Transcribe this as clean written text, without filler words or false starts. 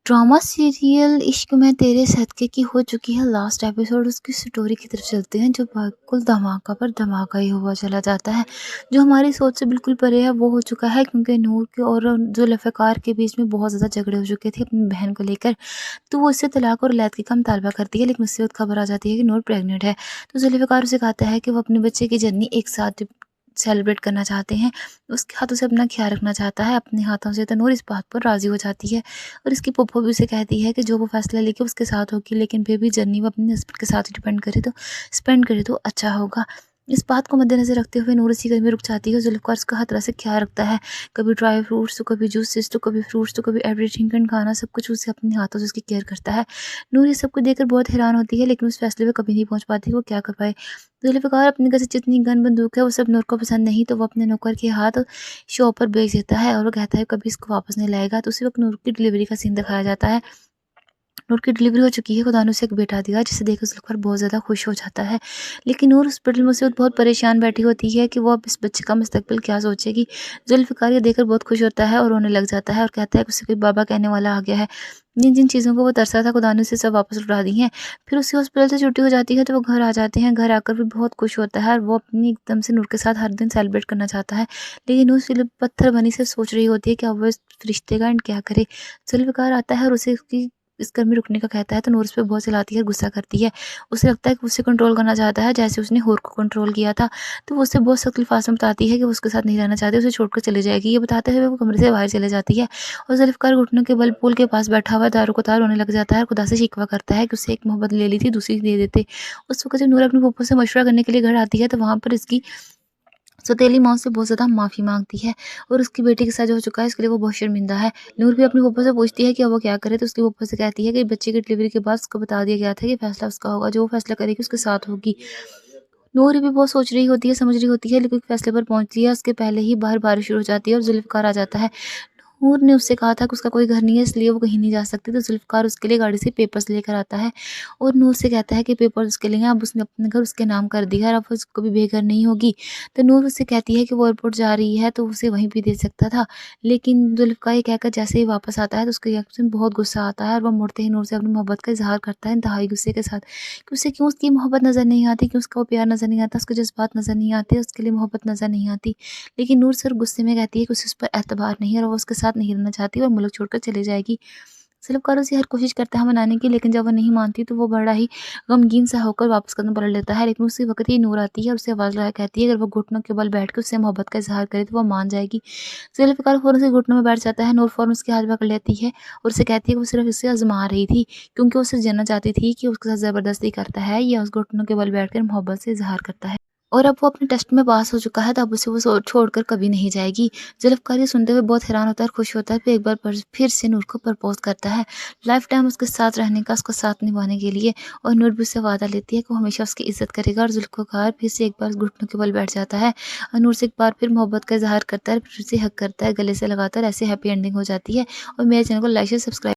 Drama serial इश्क में तेरे सदक़े की हो चुकी है लास्ट एपिसोड। उसकी स्टोरी की तरफ चलते हैं जो बिल्कुल धमाका पर धमाका ही हुआ चला जाता है। जो हमारी सोच से बिल्कुल परे है वो हो चुका है, क्योंकि नूर के और जुल्फ़िकार के बीच में बहुत ज़्यादा झगड़े हो चुके थे अपनी बहन को लेकर। तो वो उससे तलाक और वलायत का मुतालबा करती है, लेकिन उससे वक़्त खबर आ जाती है कि नूर प्रेग्नेंट है। तो जुल्फ़िकार उसे कहता है कि वो अपने बच्चे की जर्नी एक साथ सेलिब्रेट करना चाहते हैं। उसके हाथों से अपना ख़्याल रखना चाहता है, अपने हाथों से। तो नूर इस बात पर राज़ी हो जाती है और इसकी फूफो भी उसे कहती है कि जो वो फ़ैसला लेके उसके साथ होगी, लेकिन फिर भी जर्नी वो अपने हस्बैंड के साथ ही स्पेंड करे तो अच्छा होगा। इस बात को मद्देनज़र रखते हुए नूर इसी घर में रुक जाती है और जुल्फ़िकार उसका हर तरह से ख़्याल रखता है। कभी ड्राई फ्रूट्स, तो कभी जूसेस, तो कभी फ्रूट्स, तो कभी एवरीथिंग एंड खाना, सब कुछ उसे अपने हाथों से उसकी केयर करता है। नूर ये सब कुछ देखकर बहुत हैरान होती है, लेकिन उस फ़ैसले पे कभी नहीं पहुँच पाती वो क्या कर पाए। जुल्फ़िकार अपने घर से जितनी गन बंदूक है वो सब नूर को पसंद नहीं, तो वो अपने नौकर के हाथ शॉप पर बेच देता है और वो कहता है कभी इसको वापस नहीं लाएगा। तो उसी वक़्त नूर की डिलीवरी का सीन दिखाया जाता है। नूर की डिलीवरी हो चुकी है, खुदा ने उसे एक बेटा दिया, जिसे देखकर जुल्फ़िकार बहुत ज़्यादा खुश हो जाता है। लेकिन नूर हॉस्पिटल में उसे बहुत परेशान बैठी होती है कि वो अब इस बच्चे का मुस्तकबिल क्या सोचेगी। जुल्फ़िकार ये देखकर बहुत खुश होता है और रोने लग जाता है और कहता है कि उसे कोई बाबा कहने वाला आ गया है। जिन जिन चीज़ों को वो तरसा था, खुदा ने उसे सब वापस लौटा दी हैं। फिर उसकी हॉस्पिटल से छुट्टी हो जाती है तो वो घर आ जाते हैं। घर आकर भी बहुत खुश होता है और वो अपनी एकदम से नूर के साथ हर दिन सेलिब्रेट करना चाहता है। लेकिन नूर सिर्फ़ पत्थर बनी से सोच रही होती है कि अब वो इस रिश्ते का एंड क्या करे। जुल्फ़िकार आता है और उसे उसकी इस घर में रुकने का कहता है, तो नूर उस पे बहुत चिल्लाती है, गुस्सा करती है। उसे लगता है कि उसे कंट्रोल करना चाहता है, जैसे उसने हूर को कंट्रोल किया था। तो वो उसे बहुत सख्त अल्फाज़ में बताती है कि वो उसके साथ नहीं रहना चाहती, उसे छोड़कर चली जाएगी। ये बताते हुए वो कमरे से बाहर चली जाती है और जुल्फ़िकार घुटनों के बल पूल के पास बैठा हुआ दारो-क-तार रोने लग जाता है और खुदा से शिकवा करता है कि उसे एक मोहब्बत ले ली थी, दूसरी दे देते। उस वक़्त जब नूर अपनी फूफो से मशवरा करने के लिए घर आती है, तो वहाँ पर इसकी सौतेली माँ उससे बहुत ज़्यादा माफ़ी माँगती है और उसकी बेटी के साथ जो हो चुका है इसके लिए वो बहुत शर्मिंदा है। नूर भी अपनी फूफो से पूछती है कि अब वो क्या करे, तो उसकी फूफो से कहती है कि बच्चे की डिलीवरी के बाद उसको बता दिया गया था कि फैसला उसका होगा, जो वो फैसला करेगी उसके साथ होगी। नूर भी बहुत सोच रही होती है, समझ रही होती है, लेकिन फैसले पर पहुँचती है। उसके पहले ही बाहर बारिश शुरू हो जाती है और जुल्फ़िकार आ जाता है। नूर ने उससे कहा था कि उसका कोई घर नहीं है, इसलिए वो कहीं नहीं जा सकती, तो जुल्फ़िकार उसके लिए गाड़ी से पेपर्स लेकर आता है और नूर से कहता है कि पेपर्स उसके लिए हैं, अब उसने अपना घर उसके नाम कर दिया है और अब वो उसको भी बेघर नहीं होगी। तो नूर उससे कहती है कि वो एयरपोर्ट जा रही है तो उसे वहीं भी दे सकता था, लेकिन जुल्फ़िकार ये कहकर जैसे ही वापस आता है तो उसके रिएक्शन बहुत गुस्सा आता है और वो मुड़ते ही नूर से अपनी मोहब्बत का इज़हार करता है इंतहाई गुस्से के साथ कि उसे क्यों उसकी मोहब्बत नज़र नहीं आती, क्यों उसका वो प्यार नज़र नहीं आता, उसके जज़्बात नज़र नहीं आते, उसके लिए मोहब्बत नज़र नहीं आती। लेकिन नूर सिर्फ़ गुस्से में कहती है कि उसे उस पर एतबार नहीं है और वो उसके साथ नहीं रहना चाहती और मुल्क छोड़कर चली जाएगी। जुल्फ़िकार उसे हर कोशिश करता है मनाने की, लेकिन जब वो नहीं मानती तो वो बड़ा ही गमगीन सा होकर वापस कदम पलट लेता है। लेकिन उसी वक़्त ही नूर आती है और उसे आवाज़ लगा कहती है अगर वो घुटनों के बल बैठ के उससे मोहब्बत का इज़हार करे तो वो मान जाएगी। जुल्फ़िकार फ़ौरन से घुटनों में बैठ जाता है। नूर फ़ौरन उसके हाथ पकड़ लेती है और उसे कहती है कि वो सिर्फ़ इसे आज़मा रही थी, क्योंकि वो उसे जानना चाहती थी कि उसके साथ ज़बरदस्ती करता है या उस घुटनों के बल बैठकर मोहब्बत से इज़हार करता है। और अब वो अपने टेस्ट में पास हो चुका है, तो अब उसे वो छोड़कर कभी नहीं जाएगी। जुल्फ़िकार ये सुनते हुए बहुत हैरान होता है और खुश होता है, फिर एक बार फिर से नूर को प्रपोज़ करता है। लाइफ़ टाइम उसके साथ रहने का, उसका साथ निभाने के लिए, और नूर भी उससे वादा लेती है कि वो हमेशा उसकी इज़्ज़त करेगा। और जुल्फ़िकार फिर से एक बार घुटनों के बल बैठ जाता है और नूर से एक बार फिर मोहब्बत का इज़हार करता है, फिर उसे हग करता है, गले से लगाता है और ऐसे हैप्पी एंडिंग हो जाती है। और मेरे चैनल को लाइक शेयर सब्सक्राइब